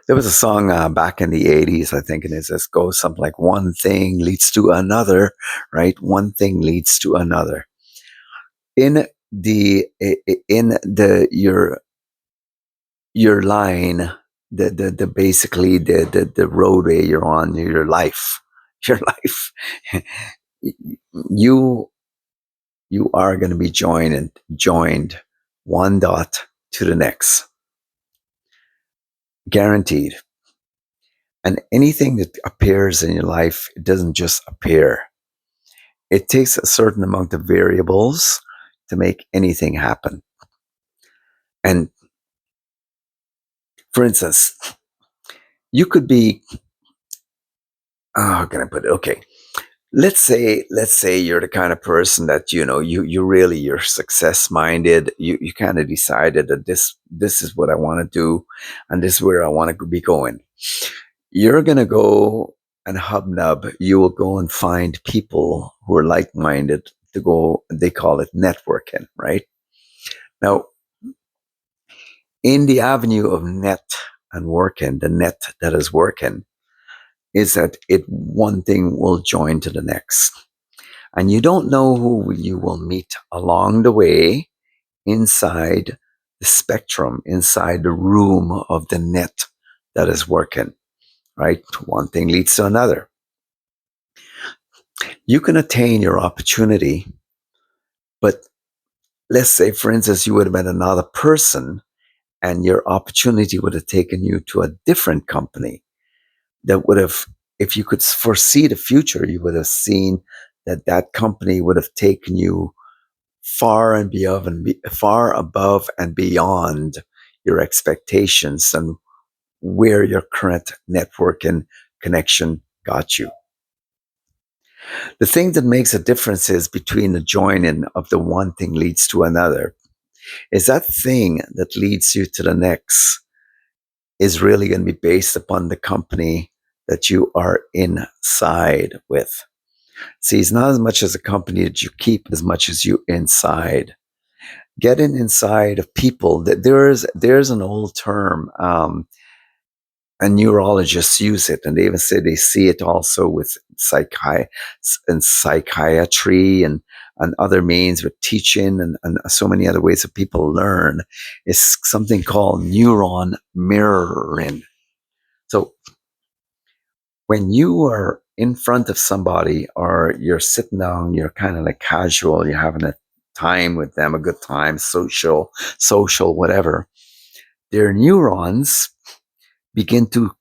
There was a song back in the 80s, I think, and it says, goes something like one thing leads to another, right? One thing leads to another. In the your line, the basically the roadway you're on, your life, your life, you you are going to be joined one dot to the next, guaranteed. And anything that appears in your life, it doesn't just appear. It takes a certain amount of variables to make anything happen. And for instance, you could be, how can I put it? Okay. Let's say you're the kind of person that, you really, you're success minded. You kind of decided that this is what I want to do, and this is where I want to be going. You're going to go and hubnub. You will go and find people who are like-minded to go. They call it networking, right? Now, in the avenue of net and working, the net that is working is that one thing will join to the next. And you don't know who you will meet along the way inside the spectrum, inside the room of the net that is working, right? One thing leads to another. You can attain your opportunity, but let's say, for instance, you would have met another person and your opportunity would have taken you to a different company that would have, if you could foresee the future, you would have seen that that company would have taken you far above and beyond your expectations and where your current network and connection got you. The thing that makes a difference is between the joining of the one thing leads to another is that thing that leads you to the next is really going to be based upon the company that you are inside with. See, it's not as much as a company that you keep as much as you inside. Getting inside of people, that there's an old term, and neurologists use it, and they even say they see it also with psychiatry and other means with teaching and so many other ways that people learn. Is something called neuron mirroring. So when you are in front of somebody or you're sitting down, you're kind of like casual, you're having a time with them, a good time, social, whatever, their neurons begin to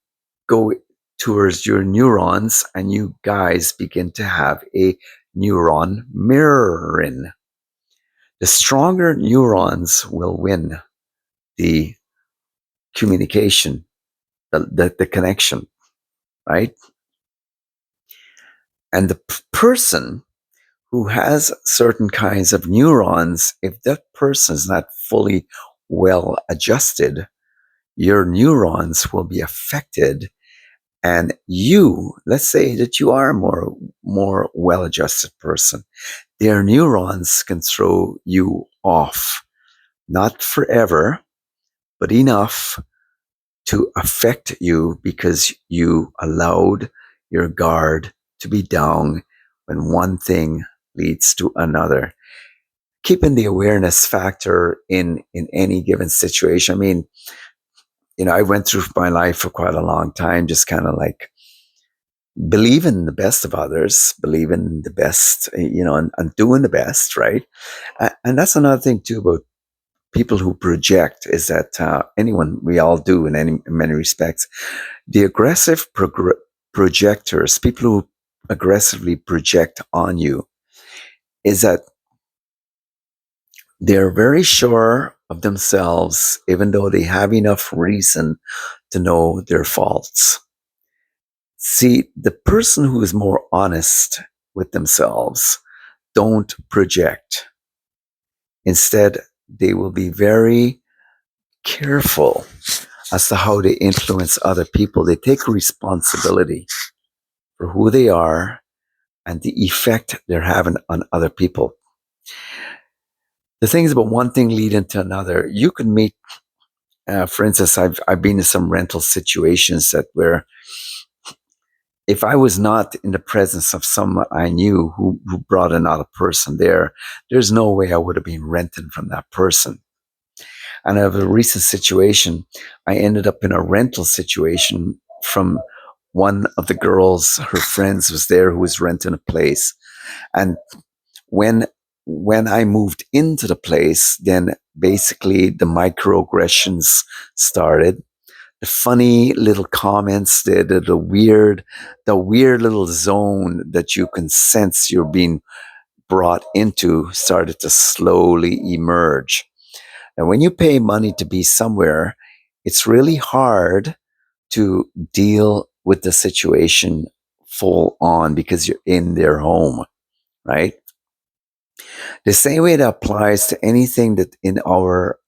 go towards your neurons, and you guys begin to have a neuron mirroring. The stronger neurons will win the communication, the connection, right? And the person who has certain kinds of neurons, if that person is not fully well adjusted, your neurons will be affected. And let's say that you are a more well adjusted person, their neurons can throw you off, not forever, but enough to affect you because you allowed your guard to be down when one thing leads to another. Keeping the awareness factor in any given situation. I mean, I went through my life for quite a long time, just kind of like believing the best of others, believing the best, and doing the best, right? And that's another thing too about people who project, is that we all do in many respects. The aggressive projectors, people who aggressively project on you, is that they're very sure of themselves, even though they have enough reason to know their faults. See, the person who is more honest with themselves don't project. Instead, they will be very careful as to how they influence other people. They take responsibility for who they are and the effect they're having on other people. The thing is about one thing leading to another. You can meet For instance, I've been in some rental situations that where if I was not in the presence of someone I knew who brought another person there, there's no way I would have been renting from that person. And I have a recent situation. I ended up in a rental situation from one of the girls, her friends was there who was renting a place. And when when I moved into the place, then basically the microaggressions started. The funny little comments, the weird little zone that you can sense you're being brought into started to slowly emerge. And when you pay money to be somewhere, it's really hard to deal with the situation full on because you're in their home, right? The same way that applies to anything that in our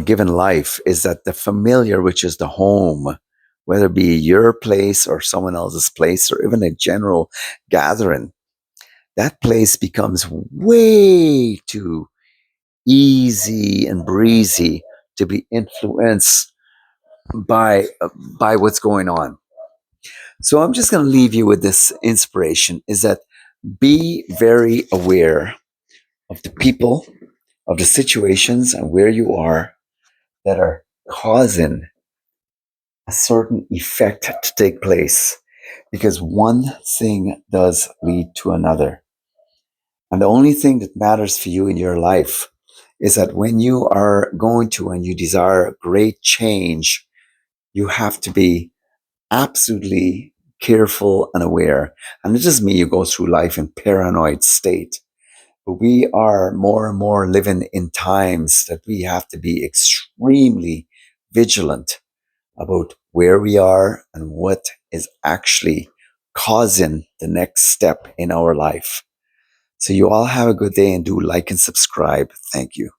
given life is that the familiar, which is the home, whether it be your place or someone else's place or even a general gathering, that place becomes way too easy and breezy to be influenced by by what's going on. So I'm just going to leave you with this inspiration is that be very aware of the people, of the situations and where you are that are causing a certain effect to take place because one thing does lead to another. And the only thing that matters for you in your life is that when you are going to and you desire great change, you have to be absolutely careful and aware. And it doesn't mean you go through life in paranoid state, but we are more and more living in times that we have to be extremely vigilant about where we are and what is actually causing the next step in our life. So you all have a good day and do like and subscribe. Thank you.